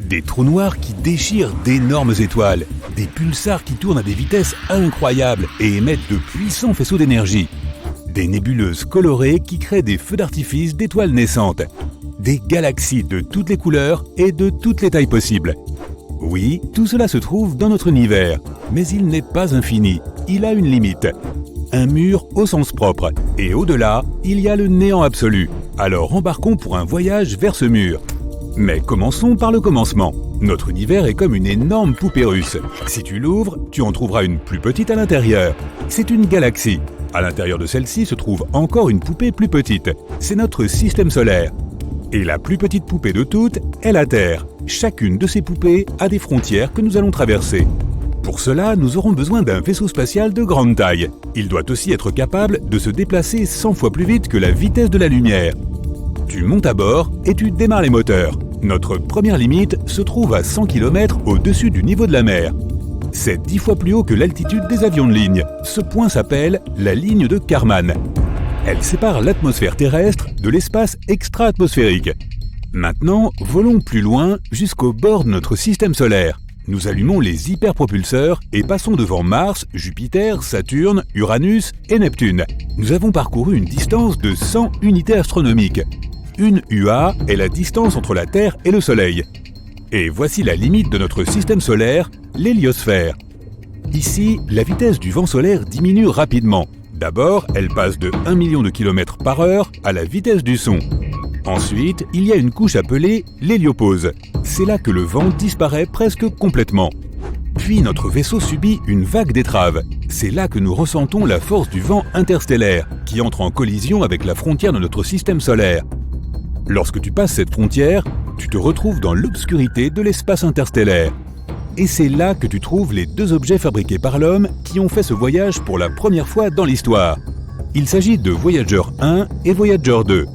Des trous noirs qui déchirent d'énormes étoiles, des pulsars qui tournent à des vitesses incroyables et émettent de puissants faisceaux d'énergie, des nébuleuses colorées qui créent des feux d'artifice d'étoiles naissantes, des galaxies de toutes les couleurs et de toutes les tailles possibles. Oui, tout cela se trouve dans notre univers, mais il n'est pas infini, il a une limite. Un mur au sens propre, et au-delà, il y a le néant absolu. Alors embarquons pour un voyage vers ce mur. Mais commençons par le commencement. Notre univers est comme une énorme poupée russe. Si tu l'ouvres, tu en trouveras une plus petite à l'intérieur. C'est une galaxie. À l'intérieur de celle-ci se trouve encore une poupée plus petite. C'est notre système solaire. Et la plus petite poupée de toutes est la Terre. Chacune de ces poupées a des frontières que nous allons traverser. Pour cela, nous aurons besoin d'un vaisseau spatial de grande taille. Il doit aussi être capable de se déplacer 100 fois plus vite que la vitesse de la lumière. Tu montes à bord et tu démarres les moteurs. Notre première limite se trouve à 100 km au-dessus du niveau de la mer. C'est 10 fois plus haut que l'altitude des avions de ligne. Ce point s'appelle la ligne de Kármán. Elle sépare l'atmosphère terrestre de l'espace extra-atmosphérique. Maintenant, volons plus loin jusqu'au bord de notre système solaire. Nous allumons les hyperpropulseurs et passons devant Mars, Jupiter, Saturne, Uranus et Neptune. Nous avons parcouru une distance de 100 unités astronomiques. Une UA est la distance entre la Terre et le Soleil. Et voici la limite de notre système solaire, l'héliosphère. Ici, la vitesse du vent solaire diminue rapidement. D'abord, elle passe de 1 million de km par heure à la vitesse du son. Ensuite, il y a une couche appelée l'héliopause. C'est là que le vent disparaît presque complètement. Puis notre vaisseau subit une vague d'étrave. C'est là que nous ressentons la force du vent interstellaire, qui entre en collision avec la frontière de notre système solaire. Lorsque tu passes cette frontière, tu te retrouves dans l'obscurité de l'espace interstellaire. Et c'est là que tu trouves les deux objets fabriqués par l'homme qui ont fait ce voyage pour la première fois dans l'histoire. Il s'agit de Voyager 1 et Voyager 2.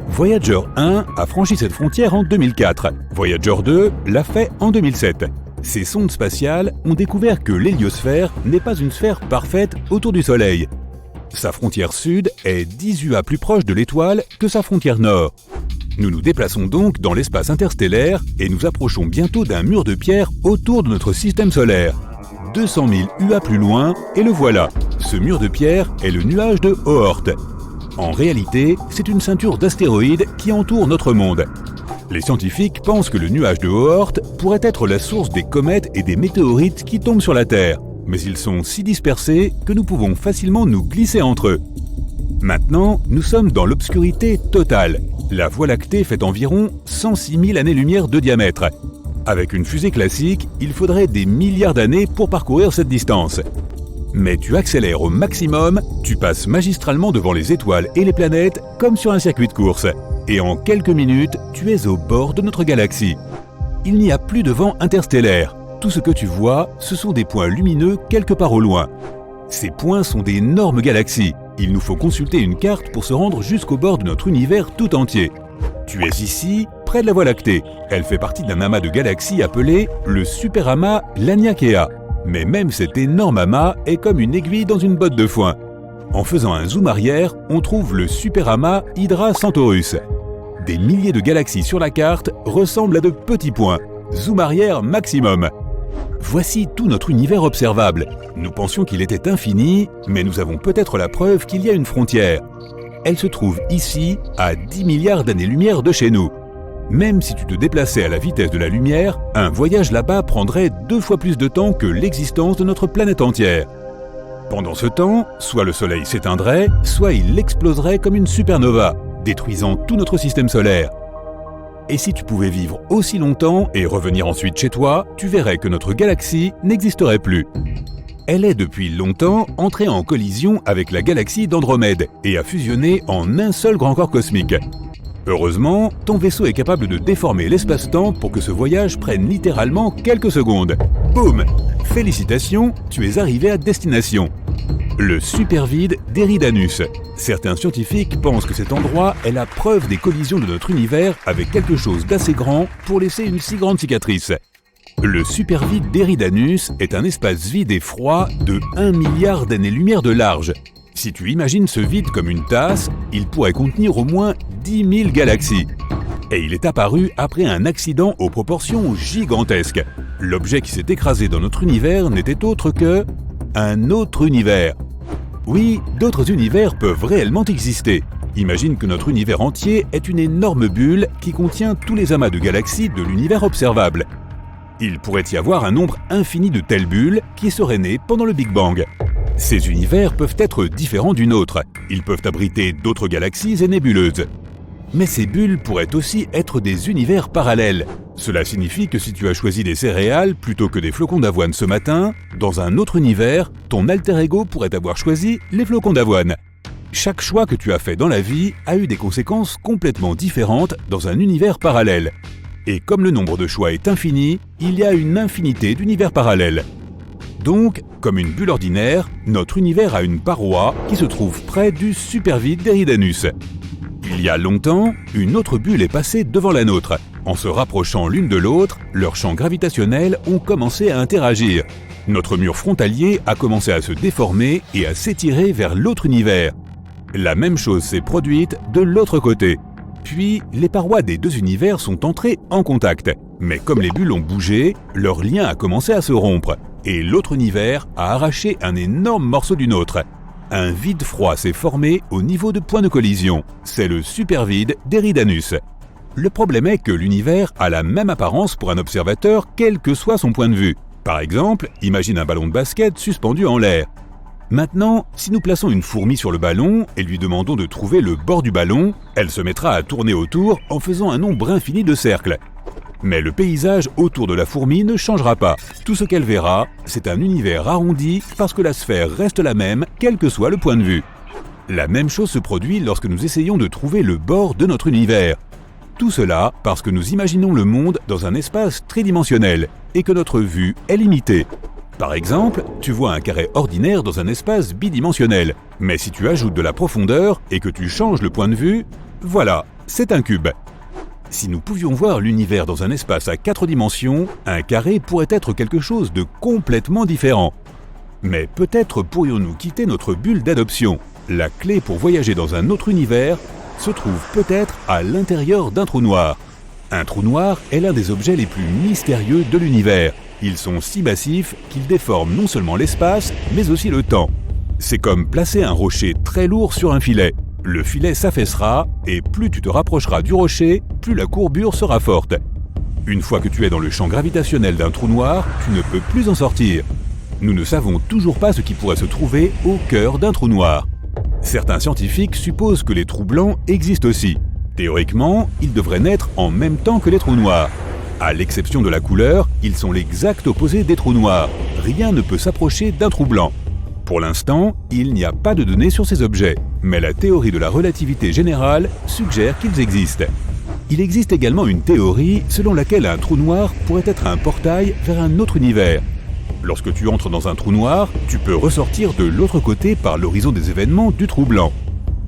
Voyager 1 a franchi cette frontière en 2004. Voyager 2 l'a fait en 2007. Ces sondes spatiales ont découvert que l'héliosphère n'est pas une sphère parfaite autour du Soleil. Sa frontière sud est 10 UA plus proche de l'étoile que sa frontière nord. Nous nous déplaçons donc dans l'espace interstellaire et nous approchons bientôt d'un mur de pierre autour de notre système solaire. 200 000 UA plus loin, et le voilà. Ce mur de pierre est le nuage de Oort. En réalité, c'est une ceinture d'astéroïdes qui entoure notre monde. Les scientifiques pensent que le nuage de Oort pourrait être la source des comètes et des météorites qui tombent sur la Terre. Mais ils sont si dispersés que nous pouvons facilement nous glisser entre eux. Maintenant, nous sommes dans l'obscurité totale. La Voie lactée fait environ 106 000 années-lumière de diamètre. Avec une fusée classique, il faudrait des milliards d'années pour parcourir cette distance. Mais tu accélères au maximum, tu passes magistralement devant les étoiles et les planètes comme sur un circuit de course. Et en quelques minutes, tu es au bord de notre galaxie. Il n'y a plus de vent interstellaire. Tout ce que tu vois, ce sont des points lumineux quelque part au loin. Ces points sont d'énormes galaxies. Il nous faut consulter une carte pour se rendre jusqu'au bord de notre univers tout entier. Tu es ici, près de la Voie lactée. Elle fait partie d'un amas de galaxies appelé le superamas Laniakea. Mais même cet énorme amas est comme une aiguille dans une botte de foin. En faisant un zoom arrière, on trouve le superamas Hydra Centaurus. Des milliers de galaxies sur la carte ressemblent à de petits points. Zoom arrière maximum. Voici tout notre univers observable. Nous pensions qu'il était infini, mais nous avons peut-être la preuve qu'il y a une frontière. Elle se trouve ici, à 10 milliards d'années-lumière de chez nous. Même si tu te déplaçais à la vitesse de la lumière, un voyage là-bas prendrait 2 fois plus de temps que l'existence de notre planète entière. Pendant ce temps, soit le Soleil s'éteindrait, soit il exploserait comme une supernova, détruisant tout notre système solaire. Et si tu pouvais vivre aussi longtemps et revenir ensuite chez toi, tu verrais que notre galaxie n'existerait plus. Elle est depuis longtemps entrée en collision avec la galaxie d'Andromède et a fusionné en un seul grand corps cosmique. Heureusement, ton vaisseau est capable de déformer l'espace-temps pour que ce voyage prenne littéralement quelques secondes. Boum! Félicitations, tu es arrivé à destination. Le supervide d'Eridanus. Certains scientifiques pensent que cet endroit est la preuve des collisions de notre univers avec quelque chose d'assez grand pour laisser une si grande cicatrice. Le supervide d'Eridanus est un espace vide et froid de 1 milliard d'années-lumière de large. Si tu imagines ce vide comme une tasse, il pourrait contenir au moins 10 000 galaxies. Et il est apparu après un accident aux proportions gigantesques. L'objet qui s'est écrasé dans notre univers n'était autre que un autre univers. Oui, d'autres univers peuvent réellement exister. Imagine que notre univers entier est une énorme bulle qui contient tous les amas de galaxies de l'univers observable. Il pourrait y avoir un nombre infini de telles bulles qui seraient nées pendant le Big Bang. Ces univers peuvent être différents d'une autre. Ils peuvent abriter d'autres galaxies et nébuleuses. Mais ces bulles pourraient aussi être des univers parallèles. Cela signifie que si tu as choisi des céréales plutôt que des flocons d'avoine ce matin, dans un autre univers, ton alter ego pourrait avoir choisi les flocons d'avoine. Chaque choix que tu as fait dans la vie a eu des conséquences complètement différentes dans un univers parallèle. Et comme le nombre de choix est infini, il y a une infinité d'univers parallèles. Donc, comme une bulle ordinaire, notre univers a une paroi qui se trouve près du supervide d'Eridanus. Il y a longtemps, une autre bulle est passée devant la nôtre. En se rapprochant l'une de l'autre, leurs champs gravitationnels ont commencé à interagir. Notre mur frontalier a commencé à se déformer et à s'étirer vers l'autre univers. La même chose s'est produite de l'autre côté. Puis, les parois des deux univers sont entrées en contact. Mais comme les bulles ont bougé, leur lien a commencé à se rompre. Et l'autre univers a arraché un énorme morceau du nôtre. Un vide froid s'est formé au niveau de point de collision. C'est le supervide d'Eridanus. Le problème est que l'univers a la même apparence pour un observateur quel que soit son point de vue. Par exemple, imagine un ballon de basket suspendu en l'air. Maintenant, si nous plaçons une fourmi sur le ballon et lui demandons de trouver le bord du ballon, elle se mettra à tourner autour en faisant un nombre infini de cercles. Mais le paysage autour de la fourmi ne changera pas. Tout ce qu'elle verra, c'est un univers arrondi parce que la sphère reste la même, quel que soit le point de vue. La même chose se produit lorsque nous essayons de trouver le bord de notre univers. Tout cela parce que nous imaginons le monde dans un espace tridimensionnel et que notre vue est limitée. Par exemple, tu vois un carré ordinaire dans un espace bidimensionnel. Mais si tu ajoutes de la profondeur et que tu changes le point de vue, voilà, c'est un cube. Si nous pouvions voir l'univers dans un espace à 4 dimensions, un carré pourrait être quelque chose de complètement différent. Mais peut-être pourrions-nous quitter notre bulle d'adoption. La clé pour voyager dans un autre univers se trouve peut-être à l'intérieur d'un trou noir. Un trou noir est l'un des objets les plus mystérieux de l'univers. Ils sont si massifs qu'ils déforment non seulement l'espace, mais aussi le temps. C'est comme placer un rocher très lourd sur un filet. Le filet s'affaissera et plus tu te rapprocheras du rocher, plus la courbure sera forte. Une fois que tu es dans le champ gravitationnel d'un trou noir, tu ne peux plus en sortir. Nous ne savons toujours pas ce qui pourrait se trouver au cœur d'un trou noir. Certains scientifiques supposent que les trous blancs existent aussi. Théoriquement, ils devraient naître en même temps que les trous noirs. À l'exception de la couleur, ils sont l'exact opposé des trous noirs. Rien ne peut s'approcher d'un trou blanc. Pour l'instant, il n'y a pas de données sur ces objets, mais la théorie de la relativité générale suggère qu'ils existent. Il existe également une théorie selon laquelle un trou noir pourrait être un portail vers un autre univers. Lorsque tu entres dans un trou noir, tu peux ressortir de l'autre côté par l'horizon des événements du trou blanc.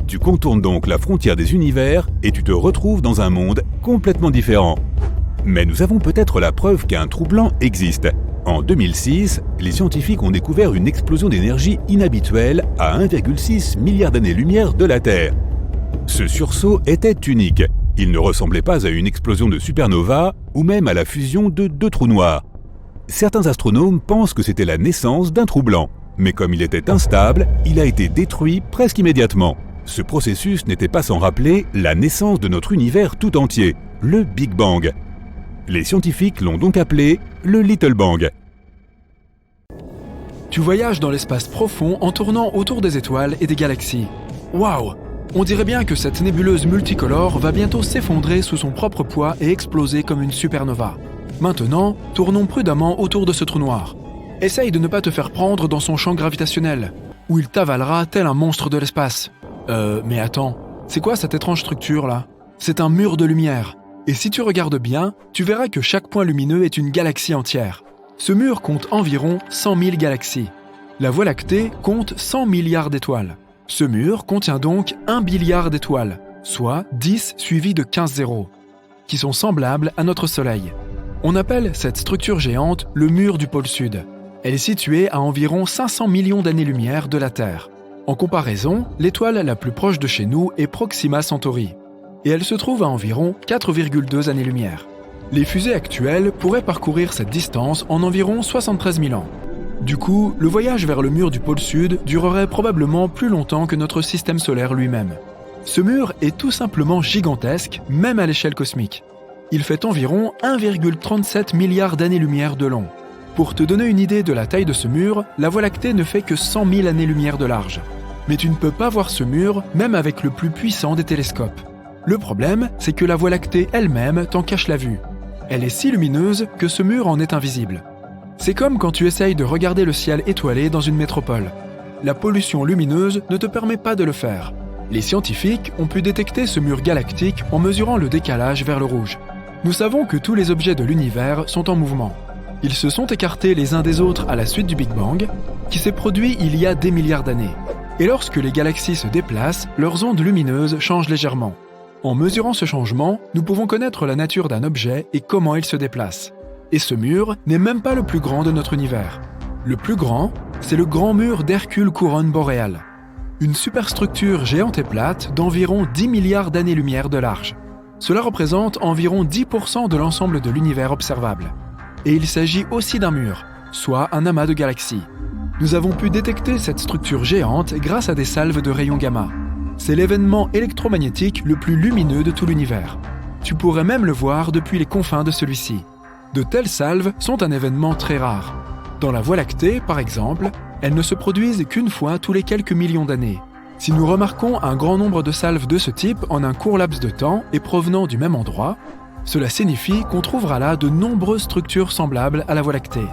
Tu contournes donc la frontière des univers et tu te retrouves dans un monde complètement différent. Mais nous avons peut-être la preuve qu'un trou blanc existe. En 2006, les scientifiques ont découvert une explosion d'énergie inhabituelle à 1,6 milliard d'années-lumière de la Terre. Ce sursaut était unique. Il ne ressemblait pas à une explosion de supernova ou même à la fusion de deux trous noirs. Certains astronomes pensent que c'était la naissance d'un trou blanc, mais comme il était instable, il a été détruit presque immédiatement. Ce processus n'était pas sans rappeler la naissance de notre univers tout entier, le Big Bang. Les scientifiques l'ont donc appelé le Little Bang. Tu voyages dans l'espace profond en tournant autour des étoiles et des galaxies. Waouh! On dirait bien que cette nébuleuse multicolore va bientôt s'effondrer sous son propre poids et exploser comme une supernova. Maintenant, tournons prudemment autour de ce trou noir. Essaye de ne pas te faire prendre dans son champ gravitationnel, où il t'avalera tel un monstre de l'espace. Mais attends, c'est quoi cette étrange structure là? C'est un mur de lumière. Et si tu regardes bien, tu verras que chaque point lumineux est une galaxie entière. Ce mur compte environ 100 000 galaxies. La Voie lactée compte 100 milliards d'étoiles. Ce mur contient donc 1 billiard d'étoiles, soit 10 suivi de 15 zéros, qui sont semblables à notre Soleil. On appelle cette structure géante le mur du pôle Sud. Elle est située à environ 500 millions d'années-lumière de la Terre. En comparaison, l'étoile la plus proche de chez nous est Proxima Centauri. et elle se trouve à environ 4,2 années-lumière. Les fusées actuelles pourraient parcourir cette distance en environ 73 000 ans. Du coup, le voyage vers le mur du pôle sud durerait probablement plus longtemps que notre système solaire lui-même. Ce mur est tout simplement gigantesque, même à l'échelle cosmique. Il fait environ 1,37 milliard d'années-lumière de long. Pour te donner une idée de la taille de ce mur, la Voie lactée ne fait que 100 000 années-lumière de large. Mais tu ne peux pas voir ce mur, même avec le plus puissant des télescopes. Le problème, c'est que la Voie lactée elle-même t'en cache la vue. Elle est si lumineuse que ce mur en est invisible. C'est comme quand tu essayes de regarder le ciel étoilé dans une métropole. La pollution lumineuse ne te permet pas de le faire. Les scientifiques ont pu détecter ce mur galactique en mesurant le décalage vers le rouge. Nous savons que tous les objets de l'univers sont en mouvement. Ils se sont écartés les uns des autres à la suite du Big Bang, qui s'est produit il y a des milliards d'années. Et lorsque les galaxies se déplacent, leurs ondes lumineuses changent légèrement. En mesurant ce changement, nous pouvons connaître la nature d'un objet et comment il se déplace. Et ce mur n'est même pas le plus grand de notre univers. Le plus grand, c'est le grand mur d'Hercule Couronne boréale. Une superstructure géante et plate d'environ 10 milliards d'années-lumière de large. Cela représente environ 10% de l'ensemble de l'univers observable. Et il s'agit aussi d'un mur, soit un amas de galaxies. Nous avons pu détecter cette structure géante grâce à des salves de rayons gamma. C'est l'événement électromagnétique le plus lumineux de tout l'univers. Tu pourrais même le voir depuis les confins de celui-ci. De telles salves sont un événement très rare. Dans la Voie lactée, par exemple, elles ne se produisent qu'une fois tous les quelques millions d'années. Si nous remarquons un grand nombre de salves de ce type en un court laps de temps et provenant du même endroit, cela signifie qu'on trouvera là de nombreuses structures semblables à la Voie lactée.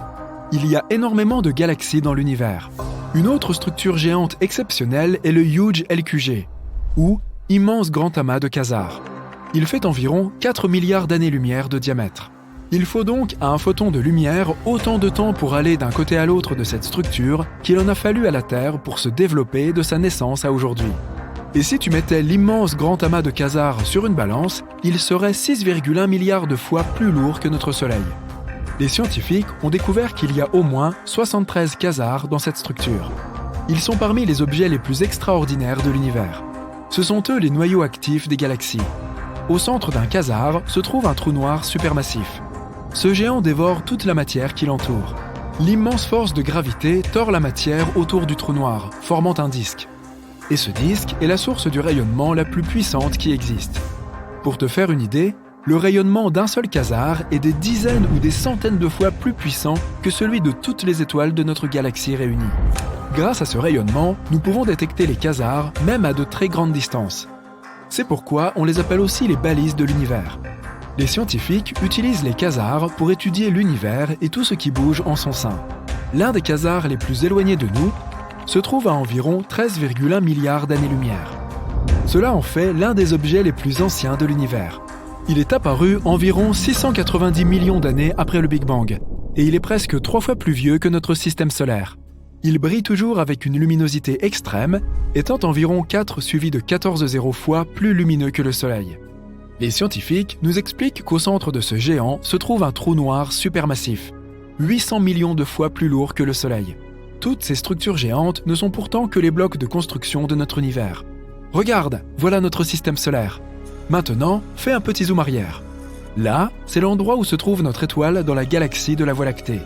Il y a énormément de galaxies dans l'univers. Une autre structure géante exceptionnelle est le Huge LQG, ou immense grand amas de quasars. Il fait environ 4 milliards d'années-lumière de diamètre. Il faut donc à un photon de lumière autant de temps pour aller d'un côté à l'autre de cette structure qu'il en a fallu à la Terre pour se développer de sa naissance à aujourd'hui. Et si tu mettais l'immense grand amas de quasars sur une balance, il serait 6,1 milliards de fois plus lourd que notre Soleil. Les scientifiques ont découvert qu'il y a au moins 73 quasars dans cette structure. Ils sont parmi les objets les plus extraordinaires de l'univers. Ce sont eux les noyaux actifs des galaxies. Au centre d'un quasar se trouve un trou noir supermassif. Ce géant dévore toute la matière qui l'entoure. L'immense force de gravité tord la matière autour du trou noir, formant un disque. Et ce disque est la source du rayonnement la plus puissante qui existe. Pour te faire une idée, le rayonnement d'un seul quasar est des dizaines ou des centaines de fois plus puissant que celui de toutes les étoiles de notre galaxie réunies. Grâce à ce rayonnement, nous pouvons détecter les quasars même à de très grandes distances. C'est pourquoi on les appelle aussi les balises de l'univers. Les scientifiques utilisent les quasars pour étudier l'univers et tout ce qui bouge en son sein. L'un des quasars les plus éloignés de nous se trouve à environ 13,1 milliards d'années-lumière. Cela en fait l'un des objets les plus anciens de l'univers. Il est apparu environ 690 millions d'années après le Big Bang, et il est presque 3 fois plus vieux que notre système solaire. Il brille toujours avec une luminosité extrême, étant environ 4 suivi de 14 zéros fois plus lumineux que le Soleil. Les scientifiques nous expliquent qu'au centre de ce géant se trouve un trou noir supermassif, 800 millions de fois plus lourd que le Soleil. Toutes ces structures géantes ne sont pourtant que les blocs de construction de notre univers. Regarde, voilà notre système solaire. Maintenant, fais un petit zoom arrière. Là, c'est l'endroit où se trouve notre étoile dans la galaxie de la Voie lactée.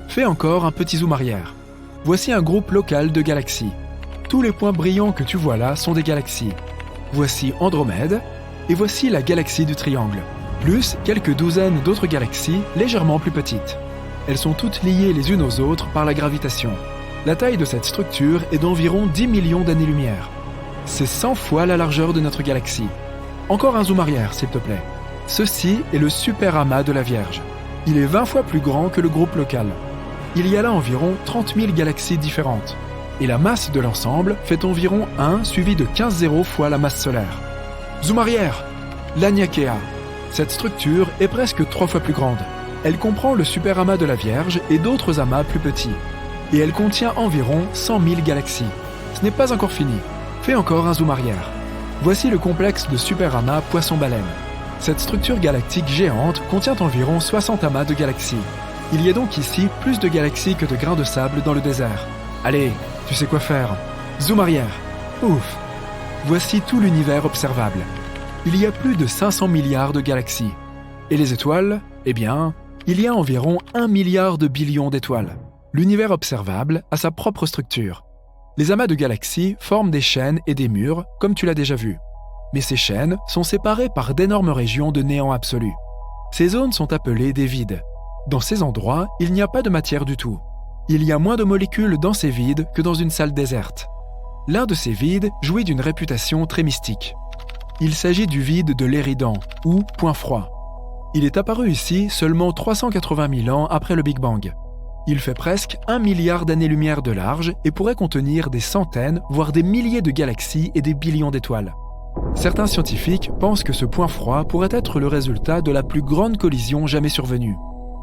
Fais encore un petit zoom arrière. Voici un groupe local de galaxies. Tous les points brillants que tu vois là sont des galaxies. Voici Andromède, et voici la galaxie du Triangle, plus quelques douzaines d'autres galaxies légèrement plus petites. Elles sont toutes liées les unes aux autres par la gravitation. La taille de cette structure est d'environ 10 millions d'années-lumière. C'est 100 fois la largeur de notre galaxie. Encore un zoom arrière, s'il te plaît. Ceci est le super amas de la Vierge. Il est 20 fois plus grand que le groupe local. Il y a là environ 30 000 galaxies différentes. Et la masse de l'ensemble fait environ 1 suivi de 15 zéros fois la masse solaire. Zoom arrière, l'Aniakea. Cette structure est presque 3 fois plus grande. Elle comprend le super amas de la Vierge et d'autres amas plus petits. Et elle contient environ 100 000 galaxies. Ce n'est pas encore fini. Fais encore un zoom arrière. Voici le complexe de super amas Poisson-Baleine. Cette structure galactique géante contient environ 60 amas de galaxies. Il y a donc ici plus de galaxies que de grains de sable dans le désert. Allez, tu sais quoi faire. Zoom arrière. Ouf. Voici tout l'univers observable. il y a plus de 500 milliards de galaxies. Et les étoiles, eh bien, il y a environ 1 milliard de billions d'étoiles. L'univers observable a sa propre structure. Les amas de galaxies forment des chaînes et des murs, comme tu l'as déjà vu. Mais ces chaînes sont séparées par d'énormes régions de néant absolu. Ces zones sont appelées des vides. Dans ces endroits, il n'y a pas de matière du tout. Il y a moins de molécules dans ces vides que dans une salle déserte. L'un de ces vides jouit d'une réputation très mystique. Il s'agit du vide de l'Éridan, ou point froid. Il est apparu ici seulement 380 000 ans après le Big Bang. Il fait presque 1 milliard d'années-lumière de large et pourrait contenir des centaines, voire des milliers de galaxies et des billions d'étoiles. Certains scientifiques pensent que ce point froid pourrait être le résultat de la plus grande collision jamais survenue.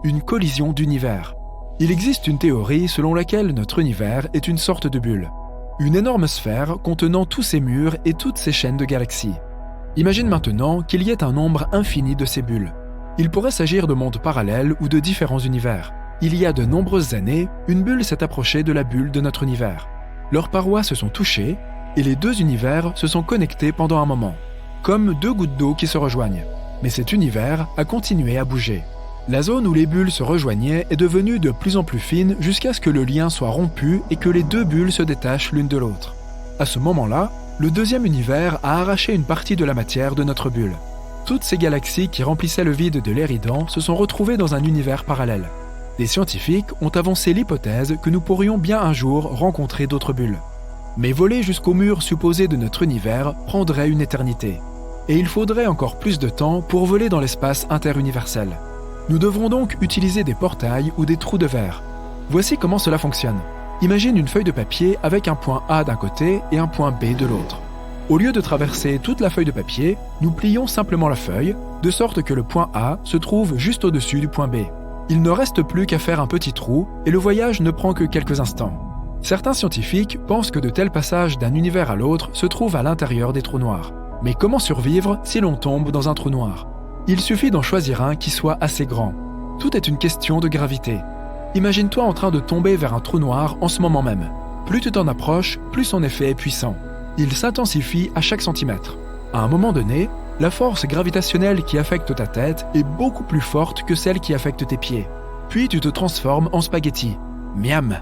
Une collision d'univers. Il existe une théorie selon laquelle notre univers est une sorte de bulle. Une énorme sphère contenant tous ces murs et toutes ces chaînes de galaxies. Imagine maintenant qu'il y ait un nombre infini de ces bulles. Il pourrait s'agir de mondes parallèles ou de différents univers. Il y a de nombreuses années, une bulle s'est approchée de la bulle de notre univers. Leurs parois se sont touchées et les deux univers se sont connectés pendant un moment, comme deux gouttes d'eau qui se rejoignent. Mais cet univers a continué à bouger. La zone où les bulles se rejoignaient est devenue de plus en plus fine jusqu'à ce que le lien soit rompu et que les deux bulles se détachent l'une de l'autre. À ce moment-là, le deuxième univers a arraché une partie de la matière de notre bulle. Toutes ces galaxies qui remplissaient le vide de l'Éridan se sont retrouvées dans un univers parallèle. Des scientifiques ont avancé l'hypothèse que nous pourrions bien un jour rencontrer d'autres bulles. Mais voler jusqu'au mur supposé de notre univers prendrait une éternité. Et il faudrait encore plus de temps pour voler dans l'espace interuniversel. Nous devrons donc utiliser des portails ou des trous de verre. Voici comment cela fonctionne. Imagine une feuille de papier avec un point A d'un côté et un point B de l'autre. Au lieu de traverser toute la feuille de papier, nous plions simplement la feuille, de sorte que le point A se trouve juste au-dessus du point B. Il ne reste plus qu'à faire un petit trou et le voyage ne prend que quelques instants. Certains scientifiques pensent que de tels passages d'un univers à l'autre se trouvent à l'intérieur des trous noirs. Mais comment survivre si l'on tombe dans un trou noir ? Il suffit d'en choisir un qui soit assez grand. Tout est une question de gravité. Imagine-toi en train de tomber vers un trou noir en ce moment même. Plus tu t'en approches, plus son effet est puissant. Il s'intensifie à chaque centimètre. À un moment donné, la force gravitationnelle qui affecte ta tête est beaucoup plus forte que celle qui affecte tes pieds. Puis tu te transformes en spaghetti. Miam!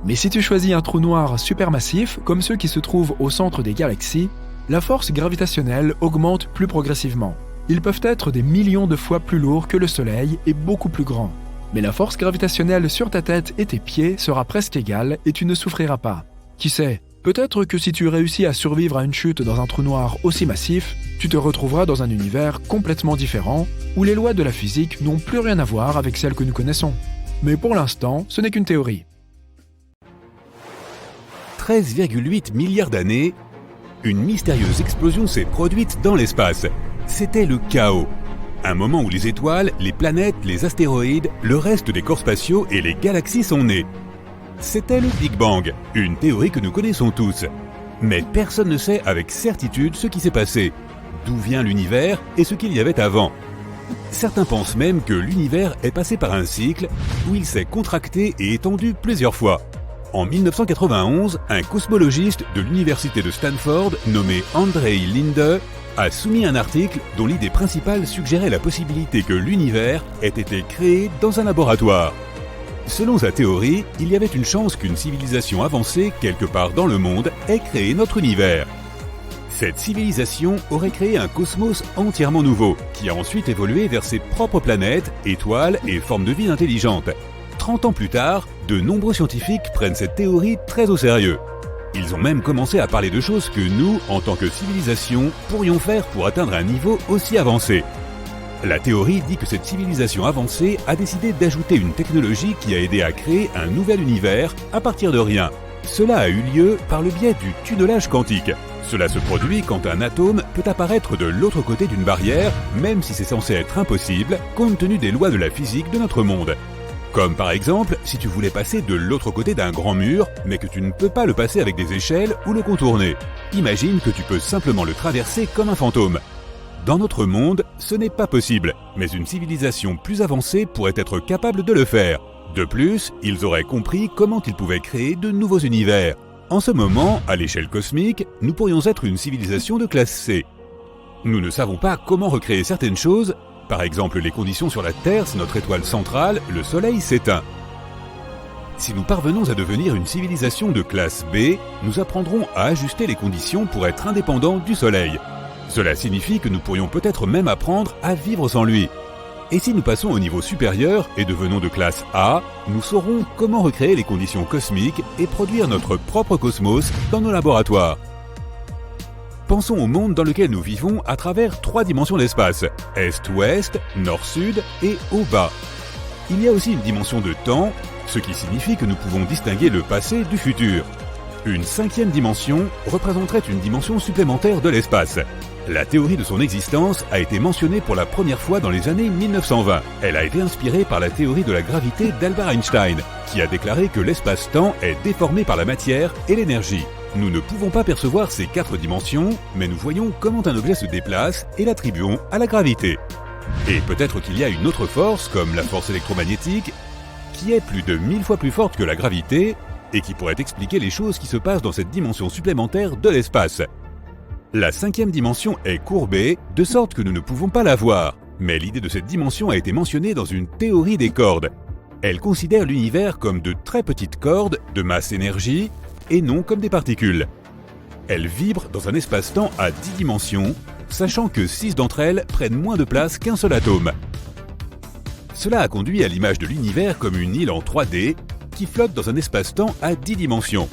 Mais si tu choisis un trou noir supermassif, comme ceux qui se trouvent au centre des galaxies, la force gravitationnelle augmente plus progressivement. Ils peuvent être des millions de fois plus lourds que le Soleil et beaucoup plus grands. Mais la force gravitationnelle sur ta tête et tes pieds sera presque égale et tu ne souffriras pas. Qui sait, peut-être que si tu réussis à survivre à une chute dans un trou noir aussi massif, tu te retrouveras dans un univers complètement différent où les lois de la physique n'ont plus rien à voir avec celles que nous connaissons. Mais pour l'instant, ce n'est qu'une théorie. 13,8 milliards d'années, une mystérieuse explosion s'est produite dans l'espace. C'était le chaos. Un moment où les étoiles, les planètes, les astéroïdes, le reste des corps spatiaux et les galaxies sont nés. C'était le Big Bang, une théorie que nous connaissons tous. Mais personne ne sait avec certitude ce qui s'est passé, d'où vient l'univers et ce qu'il y avait avant. Certains pensent même que l'univers est passé par un cycle où il s'est contracté et étendu plusieurs fois. En 1991, un cosmologiste de l'université de Stanford nommé Andrei Linde a soumis un article dont l'idée principale suggérait la possibilité que l'univers ait été créé dans un laboratoire. Selon sa théorie, il y avait une chance qu'une civilisation avancée quelque part dans le monde ait créé notre univers. Cette civilisation aurait créé un cosmos entièrement nouveau, qui a ensuite évolué vers ses propres planètes, étoiles et formes de vie intelligentes. 30 ans plus tard, de nombreux scientifiques prennent cette théorie très au sérieux. Ils ont même commencé à parler de choses que nous, en tant que civilisation, pourrions faire pour atteindre un niveau aussi avancé. La théorie dit que cette civilisation avancée a décidé d'ajouter une technologie qui a aidé à créer un nouvel univers à partir de rien. Cela a eu lieu par le biais du tunnelage quantique. Cela se produit quand un atome peut apparaître de l'autre côté d'une barrière, même si c'est censé être impossible, compte tenu des lois de la physique de notre monde. Comme par exemple, si tu voulais passer de l'autre côté d'un grand mur, mais que tu ne peux pas le passer avec des échelles ou le contourner. Imagine que tu peux simplement le traverser comme un fantôme. Dans notre monde, ce n'est pas possible, mais une civilisation plus avancée pourrait être capable de le faire. De plus, ils auraient compris comment ils pouvaient créer de nouveaux univers. En ce moment, à l'échelle cosmique, nous pourrions être une civilisation de classe C. Nous ne savons pas comment recréer certaines choses, par exemple les conditions sur la Terre si notre étoile centrale, le Soleil, s'éteint. Si nous parvenons à devenir une civilisation de classe B, nous apprendrons à ajuster les conditions pour être indépendants du Soleil. Cela signifie que nous pourrions peut-être même apprendre à vivre sans lui. Et si nous passons au niveau supérieur et devenons de classe A, nous saurons comment recréer les conditions cosmiques et produire notre propre cosmos dans nos laboratoires. Pensons au monde dans lequel nous vivons à travers 3 dimensions d'espace, Est-Ouest, Nord-Sud et Haut-Bas. Il y a aussi une dimension de temps, ce qui signifie que nous pouvons distinguer le passé du futur. Une 5e dimension représenterait une dimension supplémentaire de l'espace. La théorie de son existence a été mentionnée pour la première fois dans les années 1920. Elle a été inspirée par la théorie de la gravité d'Albert Einstein, qui a déclaré que l'espace-temps est déformé par la matière et l'énergie. Nous ne pouvons pas percevoir ces 4 dimensions, mais nous voyons comment un objet se déplace et l'attribuons à la gravité. Et peut-être qu'il y a une autre force, comme la force électromagnétique, qui est plus de 1000 fois plus forte que la gravité et qui pourrait expliquer les choses qui se passent dans cette dimension supplémentaire de l'espace. La 5e dimension est courbée, de sorte que nous ne pouvons pas la voir. Mais l'idée de cette dimension a été mentionnée dans une théorie des cordes. Elle considère l'univers comme de très petites cordes de masse-énergie et non comme des particules. Elle vibre dans un espace-temps à 10 dimensions, sachant que 6 d'entre elles prennent moins de place qu'un seul atome. Cela a conduit à l'image de l'univers comme une île en 3D qui flotte dans un espace-temps à 10 dimensions.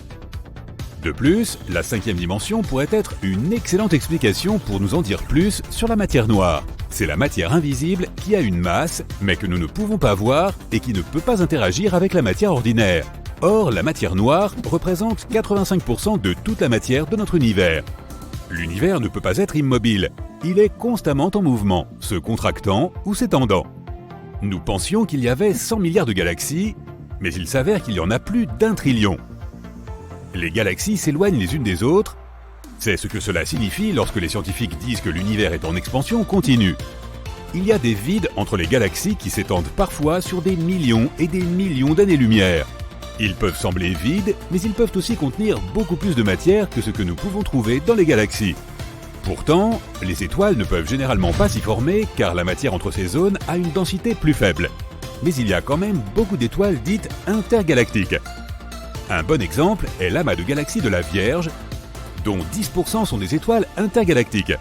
De plus, la 5e dimension pourrait être une excellente explication pour nous en dire plus sur la matière noire. C'est la matière invisible qui a une masse, mais que nous ne pouvons pas voir et qui ne peut pas interagir avec la matière ordinaire. Or, la matière noire représente 85% de toute la matière de notre univers. L'univers ne peut pas être immobile, il est constamment en mouvement, se contractant ou s'étendant. Nous pensions qu'il y avait 100 milliards de galaxies, mais il s'avère qu'il y en a plus d'1 trillion. Les galaxies s'éloignent les unes des autres. C'est ce que cela signifie lorsque les scientifiques disent que l'univers est en expansion continue. Il y a des vides entre les galaxies qui s'étendent parfois sur des millions et des millions d'années-lumière. Ils peuvent sembler vides, mais ils peuvent aussi contenir beaucoup plus de matière que ce que nous pouvons trouver dans les galaxies. Pourtant, les étoiles ne peuvent généralement pas s'y former car la matière entre ces zones a une densité plus faible. Mais il y a quand même beaucoup d'étoiles dites intergalactiques. Un bon exemple est l'amas de galaxies de la Vierge, dont 10% sont des étoiles intergalactiques.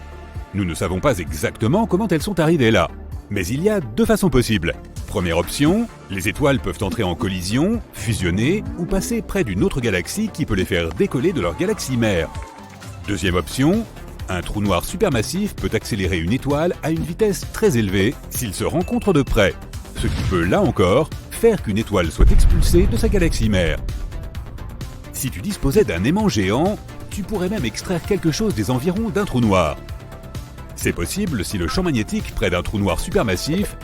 Nous ne savons pas exactement comment elles sont arrivées là, mais il y a 2 façons possibles. Première option, les étoiles peuvent entrer en collision, fusionner ou passer près d'une autre galaxie qui peut les faire décoller de leur galaxie mère. Deuxième option, un trou noir supermassif peut accélérer une étoile à une vitesse très élevée s'ils se rencontrent de près, ce qui peut, là encore, faire qu'une étoile soit expulsée de sa galaxie mère. Si tu disposais d'un aimant géant, tu pourrais même extraire quelque chose des environs d'un trou noir. C'est possible si le champ magnétique près d'un trou noir supermassif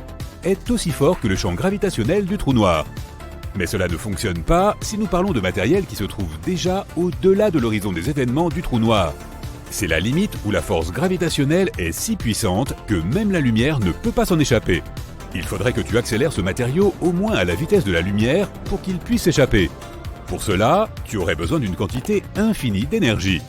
est aussi fort que le champ gravitationnel du trou noir. Mais cela ne fonctionne pas si nous parlons de matériel qui se trouve déjà au-delà de l'horizon des événements du trou noir. C'est la limite où la force gravitationnelle est si puissante que même la lumière ne peut pas s'en échapper. Il faudrait que tu accélères ce matériau au moins à la vitesse de la lumière pour qu'il puisse s'échapper. Pour cela, tu aurais besoin d'une quantité infinie d'énergie.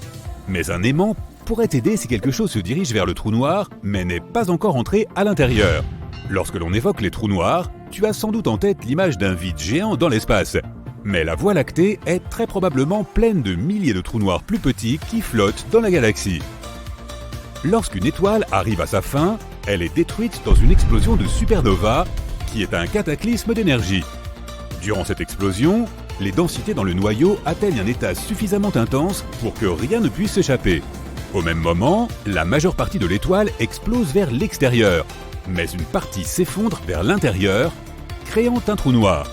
Mais un aimant pourrait t'aider si quelque chose se dirige vers le trou noir, mais n'est pas encore entré à l'intérieur. Lorsque l'on évoque les trous noirs, tu as sans doute en tête l'image d'un vide géant dans l'espace. Mais la Voie lactée est très probablement pleine de milliers de trous noirs plus petits qui flottent dans la galaxie. Lorsqu'une étoile arrive à sa fin, elle est détruite dans une explosion de supernova, qui est un cataclysme d'énergie. Durant cette explosion, les densités dans le noyau atteignent un état suffisamment intense pour que rien ne puisse s'échapper. Au même moment, la majeure partie de l'étoile explose vers l'extérieur, mais une partie s'effondre vers l'intérieur, créant un trou noir.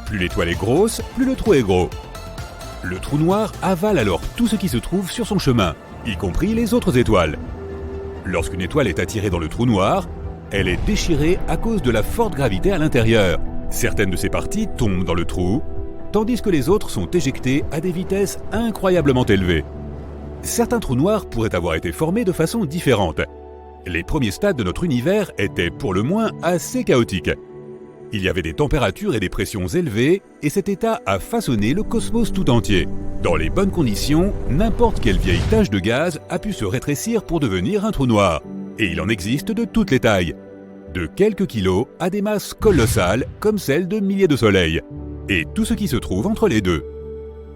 Plus l'étoile est grosse, plus le trou est gros. Le trou noir avale alors tout ce qui se trouve sur son chemin, y compris les autres étoiles. Lorsqu'une étoile est attirée dans le trou noir, elle est déchirée à cause de la forte gravité à l'intérieur. Certaines de ses parties tombent dans le trou, tandis que les autres sont éjectées à des vitesses incroyablement élevées. Certains trous noirs pourraient avoir été formés de façon différente. Les premiers stades de notre univers étaient pour le moins assez chaotiques. Il y avait des températures et des pressions élevées, et cet état a façonné le cosmos tout entier. Dans les bonnes conditions, n'importe quelle vieille tache de gaz a pu se rétrécir pour devenir un trou noir. Et il en existe de toutes les tailles, de quelques kilos à des masses colossales comme celles de milliers de soleils, et tout ce qui se trouve entre les deux.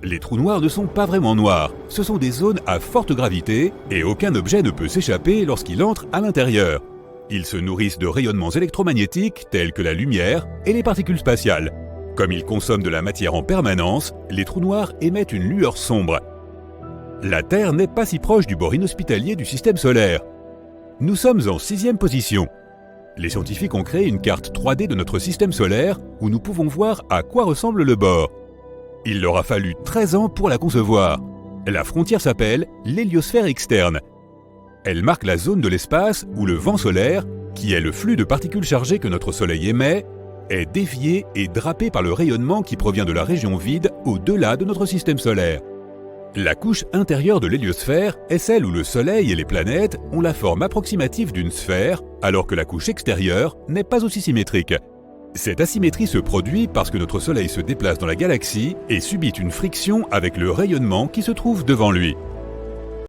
Les trous noirs ne sont pas vraiment noirs, ce sont des zones à forte gravité et aucun objet ne peut s'échapper lorsqu'il entre à l'intérieur. Ils se nourrissent de rayonnements électromagnétiques tels que la lumière et les particules spatiales. Comme ils consomment de la matière en permanence, les trous noirs émettent une lueur sombre. La Terre n'est pas si proche du bord inhospitalier du système solaire. Nous sommes en 6e position. Les scientifiques ont créé une carte 3D de notre système solaire où nous pouvons voir à quoi ressemble le bord. Il leur a fallu 13 ans pour la concevoir. La frontière s'appelle l'héliosphère externe. Elle marque la zone de l'espace où le vent solaire, qui est le flux de particules chargées que notre Soleil émet, est dévié et drapé par le rayonnement qui provient de la région vide au-delà de notre système solaire. La couche intérieure de l'héliosphère est celle où le Soleil et les planètes ont la forme approximative d'une sphère, alors que la couche extérieure n'est pas aussi symétrique. Cette asymétrie se produit parce que notre Soleil se déplace dans la galaxie et subit une friction avec le rayonnement qui se trouve devant lui.